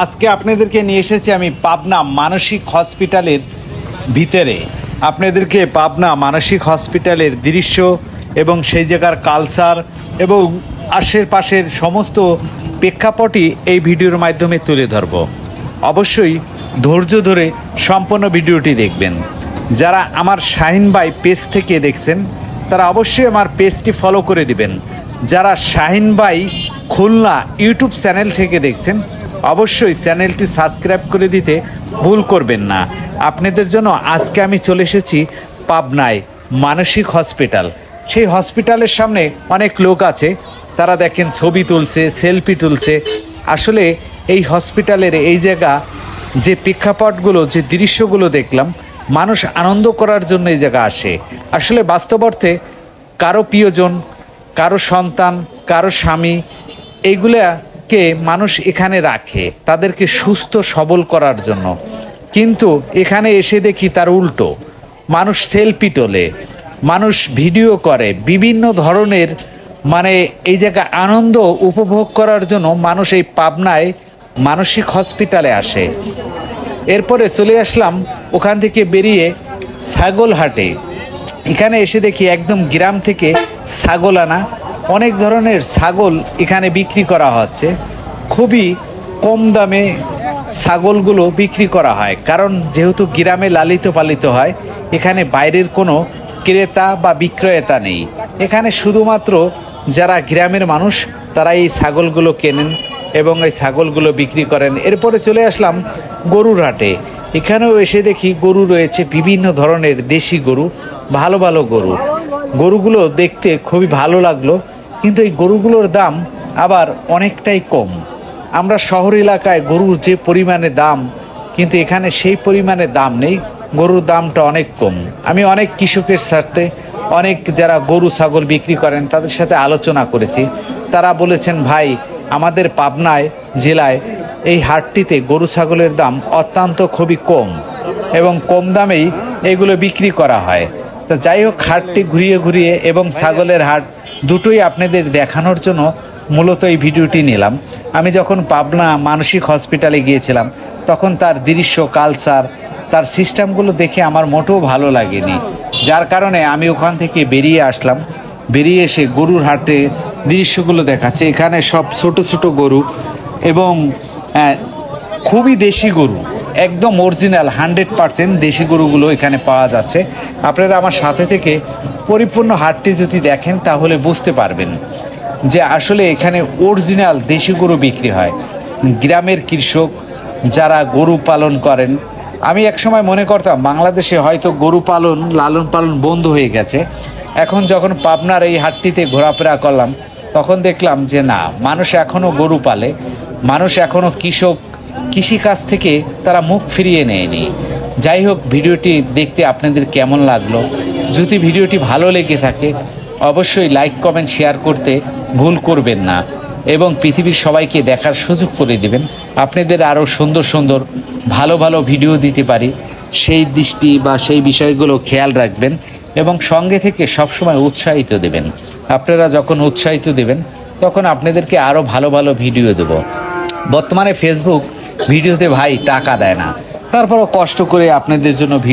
আজকে আপনাদেরকে নিয়ে এসেছি আমি পাবনা মানসিক হসপিটালের ভিতরে। আপনাদেরকে পাবনা মানসিক হসপিটালের দৃশ্য এবং সেই জায়গার কালচার এবং আশেপাশের সমস্ত প্রেক্ষাপটই এই ভিডিওর মাধ্যমে তুলে ধরব। অবশ্যই ধৈর্য ধরে সম্পূর্ণ ভিডিওটি দেখবেন। যারা আমার শাহিন ভাই পেজ থেকে দেখছেন তারা অবশ্যই আমার পেজটি ফলো করে দিবেন। যারা শাহিন ভাই খুলনা ইউটিউব চ্যানেল থেকে দেখছেন অবশ্যই চ্যানেলটি সাবস্ক্রাইব করে দিতে ভুল করবেন না। আপনাদের জন্য আজকে আমি চলে এসেছি পাবনায় মানসিক হসপিটাল। সেই হসপিটালের সামনে অনেক লোক আছে, তারা দেখেন ছবি তুলছে, সেলফি তুলছে। আসলে এই হসপিটালের এই জায়গা যে প্রেক্ষাপটগুলো, যে দৃশ্যগুলো দেখলাম, মানুষ আনন্দ করার জন্য এই জায়গা আসে। আসলে বাস্তব অর্থে কারো প্রিয়জন, কারো সন্তান, কারো স্বামী, এইগুলাকে মানুষ এখানে রাখে তাদেরকে সুস্থ সবল করার জন্য। কিন্তু এখানে এসে দেখি তার উল্টো, মানুষ সেলফি তোলে, মানুষ ভিডিও করে, বিভিন্ন ধরনের এই জায়গা আনন্দ উপভোগ করার জন্য মানুষ এই পাবনায় মানসিক হসপিটালে আসে। এরপরে চলে আসলাম ওখান থেকে বেরিয়ে ছাগলহাটে। এখানে এসে দেখি একদম গ্রাম থেকে ছাগল আনা, অনেক ধরনের ছাগল এখানে বিক্রি করা হচ্ছে। খুবই কম দামে ছাগলগুলো বিক্রি করা হয়, কারণ যেহেতু গ্রামে লালিত পালিত হয়, এখানে বাইরের কোনো ক্রেতা বা বিক্রয়েতা নেই। এখানে শুধুমাত্র যারা গ্রামের মানুষ তারা এই ছাগলগুলো কেনেন এবং এই ছাগলগুলো বিক্রি করেন। এরপরে চলে আসলাম গরুর হাটে। এখানেও এসে দেখি গরু রয়েছে, বিভিন্ন ধরনের দেশি গরু, ভালো ভালো গরু। গরুগুলো দেখতে খুবই ভালো লাগলো, কিন্তু এই গরুগুলোর দাম আবার অনেকটাই কম। আমরা শহর এলাকায় গরুর যে পরিমাণে দাম, কিন্তু এখানে সেই পরিমাণে দাম নেই, গরুর দামটা অনেক কম। আমি অনেক কৃষকের সাথে, অনেক যারা গরু ছাগল বিক্রি করেন তাদের সাথে আলোচনা করেছি। তারা বলেছেন, ভাই আমাদের পাবনায় জেলায় এই হাটটিতে গরু ছাগলের দাম অত্যন্ত খুবই কম এবং কম দামেই এগুলো বিক্রি করা হয়। তো যাই হোক, হাটটি ঘুরিয়ে ঘুরিয়ে এবং ছাগলের হাট দুটোই আপনাদের দেখানোর জন্য মূলত এই ভিডিওটি নিলাম। আমি যখন পাবনা মানসিক হসপিটালে গিয়েছিলাম তখন তার দৃশ্য, কালচার, তার সিস্টেমগুলো দেখে আমার মোটেও ভালো লাগেনি, যার কারণে আমি ওখান থেকে বেরিয়ে আসলাম। বেরিয়ে এসে গরুর হাটে দৃশ্যগুলো দেখাচ্ছে। এখানে সব ছোট ছোট গরু এবং খুবই দেশি গরু, একদম অরিজিনাল 100% দেশি গরুগুলো এখানে পাওয়া যাচ্ছে। আপনারা আমার সাথে থেকে পরিপূর্ণ হাটটি যদি দেখেন তাহলে বুঝতে পারবেন যে আসলে এখানে অরিজিনাল দেশি গরু বিক্রি হয়। গ্রামের কৃষক যারা গরু পালন করেন, আমি একসময় মনে করতাম বাংলাদেশে হয়তো গরু পালন, লালন পালন বন্ধ হয়ে গেছে। এখন যখন পাবনার এই হাটটিতে ঘোরাফেরা করলাম তখন দেখলাম যে না, মানুষ এখনও গরু পালে, মানুষ এখনও কৃষিকাজ থেকে তারা মুখ ফিরিয়ে নেয়নি। যাই হোক, ভিডিওটি দেখতে আপনাদের কেমন লাগলো? যদি ভিডিওটি ভালো লেগে থাকে অবশ্যই লাইক, কমেন্ট, শেয়ার করতে ভুল করবেন না এবং পৃথিবীর সবাইকে দেখার সুযোগ করে দেবেন। আপনাদের আরও সুন্দর সুন্দর ভালো ভালো ভিডিও দিতে পারি, সেই দৃষ্টি বা সেই বিষয়গুলো খেয়াল রাখবেন এবং সঙ্গে থেকে সবসময় উৎসাহিত দেবেন। আপনারা যখন উৎসাহিত দেবেন তখন আপনাদেরকে আরও ভালো ভালো ভিডিও দেব। বর্তমানে ফেসবুক ভিডিওতে ভাই টাকা দেয় না, তারপরও কষ্ট করে আপনাদের জন্য ভিডিও